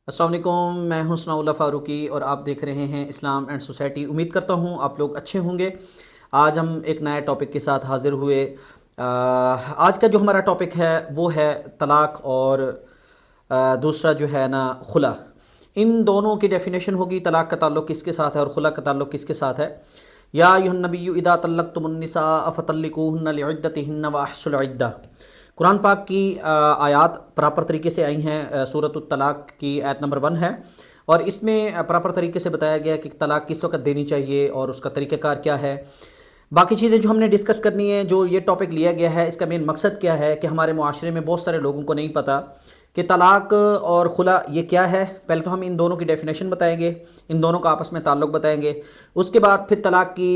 السلام علیکم، میں ہوں ثناء اللہ فاروقی اور آپ دیکھ رہے ہیں اسلام اینڈ سوسائٹی۔ امید کرتا ہوں آپ لوگ اچھے ہوں گے۔ آج ہم ایک نئے ٹاپک کے ساتھ حاضر ہوئے۔ آج کا جو ہمارا ٹاپک ہے وہ ہے طلاق اور دوسرا جو ہے نا خلا۔ ان دونوں کی ڈیفینیشن ہوگی، طلاق کا تعلق کس کے ساتھ ہے اور خلا کا تعلق کس کے ساتھ ہے۔ یا ایھا النبی اذا طلقتم النساء فطلقوهن لعدتهن واحصوا العدہ۔ قرآن پاک کی آیات پراپر طریقے سے آئی ہیں۔ سورۃ الطلاق کی آیت نمبر 1 ہے، اور اس میں پراپر طریقے سے بتایا گیا کہ طلاق کس وقت دینی چاہیے اور اس کا طریقہ کار کیا ہے۔ باقی چیزیں جو ہم نے ڈسکس کرنی ہے، جو یہ ٹاپک لیا گیا ہے، اس کا مین مقصد کیا ہے کہ ہمارے معاشرے میں بہت سارے لوگوں کو نہیں پتہ کہ طلاق اور خلا یہ کیا ہے۔ پہلے تو ہم ان دونوں کی ڈیفینیشن بتائیں گے، ان دونوں کا آپس میں تعلق بتائیں گے۔ اس کے بعد پھر طلاق کی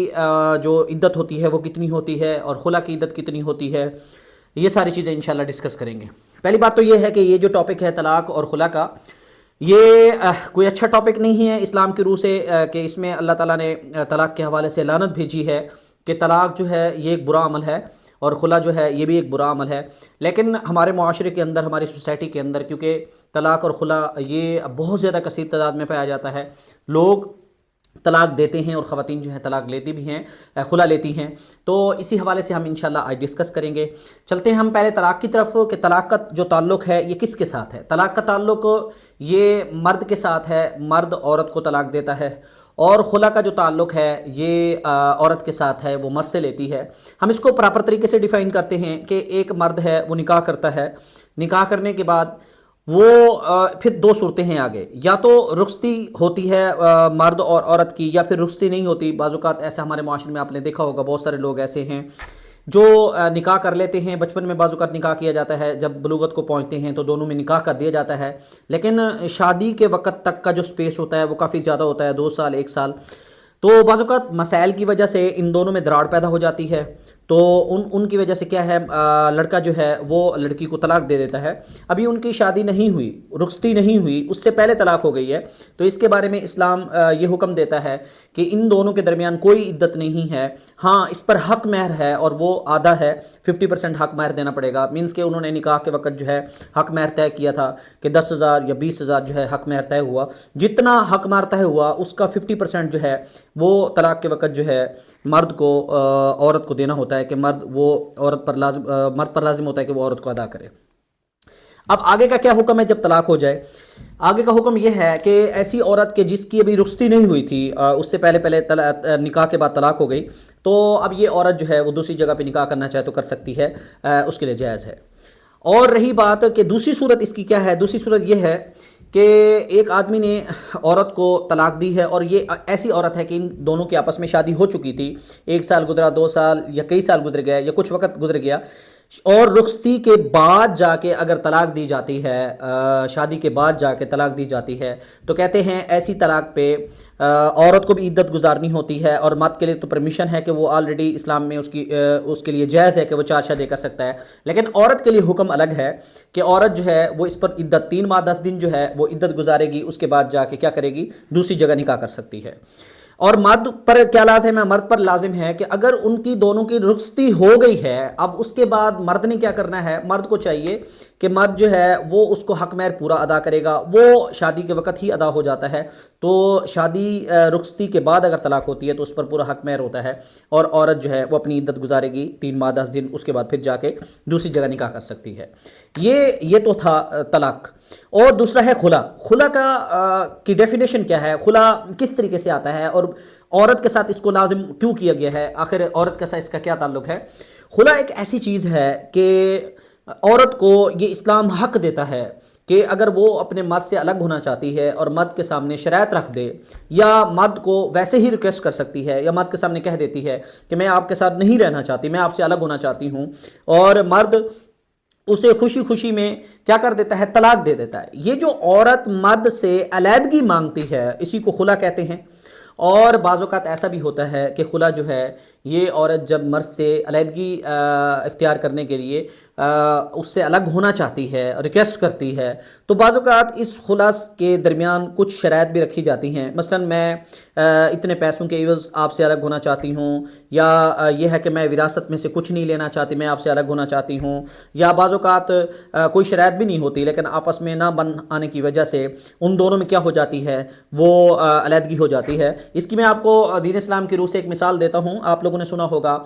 جو عدت ہوتی ہے وہ کتنی ہوتی ہے اور خلا کی عدت کتنی ہوتی ہے، یہ ساری چیزیں انشاءاللہ ڈسکس کریں گے۔ پہلی بات تو یہ ہے کہ یہ جو ٹاپک ہے طلاق اور خلا کا، یہ کوئی اچھا ٹاپک نہیں ہے اسلام کی روح سے، کہ اس میں اللہ تعالیٰ نے طلاق کے حوالے سے لعنت بھیجی ہے کہ طلاق جو ہے یہ ایک برا عمل ہے اور خلا جو ہے یہ بھی ایک برا عمل ہے۔ لیکن ہمارے معاشرے کے اندر، ہماری سوسائٹی کے اندر، کیونکہ طلاق اور خلا یہ بہت زیادہ کثیر تعداد میں پایا جاتا ہے، لوگ طلاق دیتے ہیں اور خواتین جو ہیں طلاق لیتی بھی ہیں، خلا لیتی ہیں، تو اسی حوالے سے ہم انشاءاللہ آج ڈسکس کریں گے۔ چلتے ہیں ہم پہلے طلاق کی طرف کہ طلاق کا جو تعلق ہے یہ کس کے ساتھ ہے۔ طلاق کا تعلق یہ مرد کے ساتھ ہے، مرد عورت کو طلاق دیتا ہے، اور خلا کا جو تعلق ہے یہ عورت کے ساتھ ہے، وہ مرد سے لیتی ہے۔ ہم اس کو پراپر طریقے سے ڈیفائن کرتے ہیں کہ ایک مرد ہے، وہ نکاح کرتا ہے، نکاح کرنے کے بعد وہ پھر دو صورتیں ہیں آگے، یا تو رخصتی ہوتی ہے مرد اور عورت کی، یا پھر رخصتی نہیں ہوتی۔ بعض اوقات ایسا ہمارے معاشرے میں آپ نے دیکھا ہوگا، بہت سارے لوگ ایسے ہیں جو نکاح کر لیتے ہیں، بچپن میں بعض اوقات نکاح کیا جاتا ہے، جب بلوغت کو پہنچتے ہیں تو دونوں میں نکاح کر دیا جاتا ہے، لیکن شادی کے وقت تک کا جو سپیس ہوتا ہے وہ کافی زیادہ ہوتا ہے، 2 سال 1 سال۔ تو بعض اوقات مسائل کی وجہ سے ان دونوں میں دراڑ پیدا ہو جاتی ہے، تو ان کی وجہ سے کیا ہے، لڑکا جو ہے وہ لڑکی کو طلاق دے دیتا ہے۔ ابھی ان کی شادی نہیں ہوئی، رخصتی نہیں ہوئی، اس سے پہلے طلاق ہو گئی ہے، تو اس کے بارے میں اسلام یہ حکم دیتا ہے کہ ان دونوں کے درمیان کوئی عدت نہیں ہے۔ ہاں، اس پر حق مہر ہے اور وہ آدھا ہے، 50% حق مہر دینا پڑے گا۔ مینس کہ انہوں نے نکاح کے وقت جو ہے حق مہر طے کیا تھا کہ 10,000 یا 20,000 جو ہے حق مہر طے ہوا، جتنا حق مہر طے ہوا اس کا 50% جو ہے وہ طلاق کے وقت جو ہے مرد کو عورت کو دینا ہوتا ہے، کہ مرد پر لازم ہوتا ہے کہ وہ عورت کو ادا کرے۔ اب آگے کا کیا حکم ہے جب طلاق ہو جائے؟ آگے کا حکم یہ ہے کہ ایسی عورت کے جس کی ابھی رخصتی نہیں ہوئی تھی، اس سے پہلے نکاح کے بعد طلاق ہو گئی، تو اب یہ عورت جو ہے وہ دوسری جگہ پہ نکاح کرنا چاہے تو کر سکتی ہے، اس کے لیے جائز ہے۔ اور رہی بات کہ دوسری صورت اس کی کیا ہے، دوسری صورت یہ ہے کہ ایک آدمی نے عورت کو طلاق دی ہے، اور یہ ایسی عورت ہے کہ ان دونوں کے آپس میں شادی ہو چکی تھی، 1 سال گزرا، 2 سال یا کئی سال گزر گیا یا کچھ وقت گزر گیا، اور رخصتی کے بعد جا کے اگر طلاق دی جاتی ہے، شادی کے بعد جا کے طلاق دی جاتی ہے، تو کہتے ہیں ایسی طلاق پہ عورت کو بھی عدت گزارنی ہوتی ہے، اور مرد کے لیے تو پرمیشن ہے کہ وہ آلریڈی اسلام میں اس کے لیے جائز ہے کہ وہ 4 شادی کر سکتا ہے، لیکن عورت کے لیے حکم الگ ہے کہ عورت جو ہے وہ اس پر عدت 3 ماہ 10 دن جو ہے وہ عدت گزارے گی، اس کے بعد جا کے کیا کرے گی، دوسری جگہ نکاح کر سکتی ہے۔ اور مرد پر کیا لازم ہے؟ مرد پر لازم ہے کہ اگر ان کی دونوں کی رخصتی ہو گئی ہے، اب اس کے بعد مرد نے کیا کرنا ہے، مرد کو چاہیے کہ مرد جو ہے وہ اس کو حق مہر پورا ادا کرے گا، وہ شادی کے وقت ہی ادا ہو جاتا ہے، تو شادی رخصتی کے بعد اگر طلاق ہوتی ہے تو اس پر پورا حق مہر ہوتا ہے، اور عورت جو ہے وہ اپنی عدت گزارے گی 3 ماہ 10 دن، اس کے بعد پھر جا کے دوسری جگہ نکاح کر سکتی ہے۔ یہ تو تھا طلاق۔ اور دوسرا ہے خلا۔ خلا کی ڈیفینیشن کیا ہے، خلا کس طریقے سے آتا ہے، اور عورت کے ساتھ اس کو لازم کیوں کیا گیا ہے، آخر عورت کے ساتھ اس کا کیا تعلق ہے۔ خلا ایک ایسی چیز ہے کہ عورت کو یہ اسلام حق دیتا ہے کہ اگر وہ اپنے مرد سے الگ ہونا چاہتی ہے اور مرد کے سامنے شرائط رکھ دے، یا مرد کو ویسے ہی ریکویسٹ کر سکتی ہے، یا مرد کے سامنے کہہ دیتی ہے کہ میں آپ کے ساتھ نہیں رہنا چاہتی، میں آپ سے الگ ہونا چاہتی ہوں، اور مرد اسے خوشی خوشی میں کیا کر دیتا ہے، طلاق دے دیتا ہے۔ یہ جو عورت مرد سے علیحدگی مانگتی ہے، اسی کو خلا کہتے ہیں۔ اور بعض اوقات ایسا بھی ہوتا ہے کہ خلا جو ہے یہ عورت جب مرد سے علیحدگی اختیار کرنے کے لیے اس سے الگ ہونا چاہتی ہے، ریکویسٹ کرتی ہے، تو بعض اوقات اس خلا کے درمیان کچھ شرائط بھی رکھی جاتی ہیں۔ مثلاً میں اتنے پیسوں کے عوض آپ سے الگ ہونا چاہتی ہوں، یا یہ ہے کہ میں وراثت میں سے کچھ نہیں لینا چاہتی، میں آپ سے الگ ہونا چاہتی ہوں، یا بعض اوقات کوئی شرائط بھی نہیں ہوتی لیکن آپس میں نہ بن آنے کی وجہ سے ان دونوں میں کیا ہو جاتی ہے، وہ علیحدگی ہو جاتی ہے۔ اس کی میں آپ کو دین اسلام کی روح سے ایک مثال دیتا ہوں۔ آپ لوگوں نے سنا ہوگا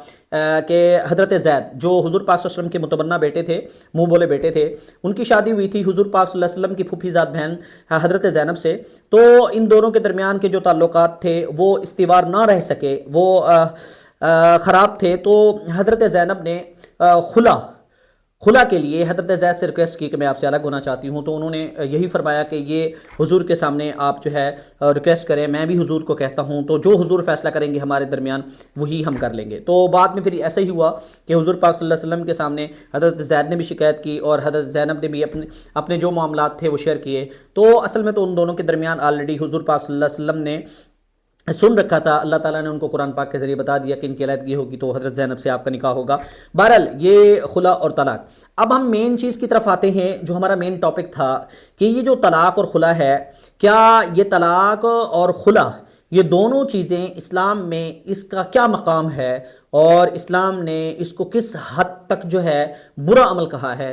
کہ حضرت زید جو حضور پاک صلی اللہ علیہ وسلم کے متبنہ بیٹے تھے، منہ بولے بیٹے تھے، ان کی شادی ہوئی تھی حضور پاک صلی اللہ علیہ وسلم کی پھوپھی زاد بہن حضرت زینب سے۔ تو ان دونوں کے درمیان کے جو تعلقات تھے وہ استوار نہ رہ سکے، وہ خراب تھے۔ تو حضرت زینب نے خلا کے لیے حضرت زید سے ریکویسٹ کی کہ میں آپ سے الگ ہونا چاہتی ہوں، تو انہوں نے یہی فرمایا کہ یہ حضور کے سامنے آپ جو ہے ریکویسٹ کریں، میں بھی حضور کو کہتا ہوں، تو جو حضور فیصلہ کریں گے ہمارے درمیان وہی ہم کر لیں گے۔ تو بعد میں پھر ایسا ہی ہوا کہ حضور پاک صلی اللہ علیہ وسلم کے سامنے حضرت زید نے بھی شکایت کی اور حضرت زینب نے بھی اپنے جو معاملات تھے وہ شیئر کیے۔ تو اصل میں تو ان دونوں کے درمیان آلریڈی حضور پاک صلی اللہ علیہ وسلم نے سن رکھا تھا، اللہ تعالیٰ نے ان کو قرآن پاک کے ذریعے بتا دیا کہ ان کی علیحدگی ہوگی تو حضرت زینب سے آپ کا نکاح ہوگا۔ بہرحال یہ خلا اور طلاق۔ اب ہم مین چیز کی طرف آتے ہیں جو ہمارا مین ٹاپک تھا کہ یہ جو طلاق اور خلا ہے، کیا یہ طلاق اور خلا یہ دونوں چیزیں اسلام میں اس کا کیا مقام ہے، اور اسلام نے اس کو کس حد تک جو ہے برا عمل کہا ہے۔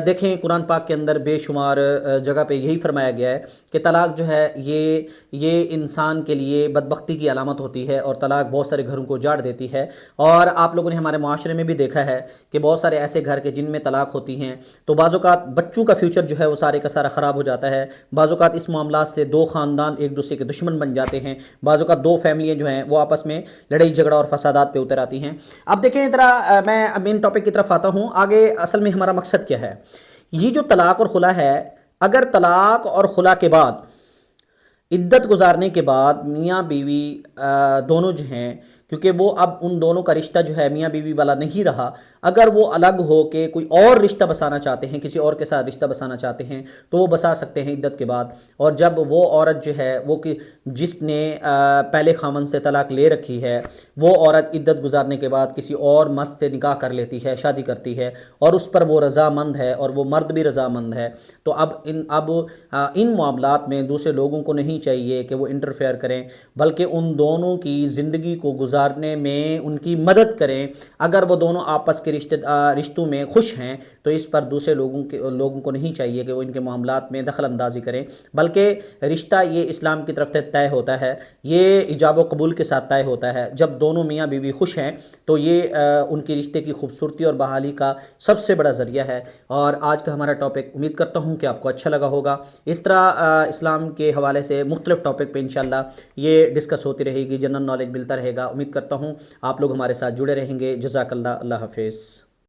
دیکھیں قرآن پاک کے اندر بے شمار جگہ پہ یہی فرمایا گیا ہے کہ طلاق جو ہے یہ انسان کے لیے بدبختی کی علامت ہوتی ہے، اور طلاق بہت سارے گھروں کو جاڑ دیتی ہے۔ اور آپ لوگوں نے ہمارے معاشرے میں بھی دیکھا ہے کہ بہت سارے ایسے گھر کے جن میں طلاق ہوتی ہیں تو بعض اوقات بچوں کا فیوچر جو ہے وہ سارے کا سارا خراب ہو جاتا ہے۔ بعض اوقات اس معاملات سے دو خاندان ایک دوسرے کے دشمن بن جاتے ہیں، بعض اوقات دو فیملیاں جو ہیں وہ آپس میں لڑائی جھگڑا اور فسادات پہ اتر آتی ہیں۔ اب دیکھیں ذرا میں مین ٹاپک کی طرف آتا ہوں آگے۔ اصل میں ہمارا مقصد کیا ہے؟ یہ جو طلاق اور خلا ہے، اگر طلاق اور خلا کے بعد عدت گزارنے کے بعد میاں بیوی دونوں جو ہیں، کیونکہ وہ اب ان دونوں کا رشتہ جو ہے میاں بیوی والا نہیں رہا، اگر وہ الگ ہو کے کوئی اور رشتہ بسانا چاہتے ہیں، کسی اور کے ساتھ رشتہ بسانا چاہتے ہیں تو وہ بسا سکتے ہیں عدت کے بعد۔ اور جب وہ عورت جو ہے وہ جس نے پہلے خامن سے طلاق لے رکھی ہے، وہ عورت عدت گزارنے کے بعد کسی اور مرد سے نکاح کر لیتی ہے، شادی کرتی ہے، اور اس پر وہ رضامند ہے اور وہ مرد بھی رضامند ہے، تو اب ان معاملات میں دوسرے لوگوں کو نہیں چاہیے کہ وہ انٹرفیئر کریں، بلکہ ان دونوں کی زندگی کو گزارنے میں ان کی مدد کریں۔ اگر وہ دونوں آپس کے رشتوں میں خوش ہیں تو اس پر دوسرے لوگوں کو نہیں چاہیے کہ وہ ان کے معاملات میں دخل اندازی کریں، بلکہ رشتہ یہ اسلام کی طرف سے طے ہوتا ہے، یہ ایجاب و قبول کے ساتھ طے ہوتا ہے۔ جب دونوں میاں بیوی خوش ہیں تو یہ ان کے رشتے کی خوبصورتی اور بحالی کا سب سے بڑا ذریعہ ہے۔ اور آج کا ہمارا ٹاپک امید کرتا ہوں کہ آپ کو اچھا لگا ہوگا۔ اس طرح اسلام کے حوالے سے مختلف ٹاپک پہ انشاءاللہ یہ ڈسکس ہوتی رہے گی، جنرل نالج ملتا رہے گا۔ امید کرتا ہوں آپ لوگ ہمارے ساتھ جڑے رہیں گے۔ جزاک اللہ، اللہ حافظ۔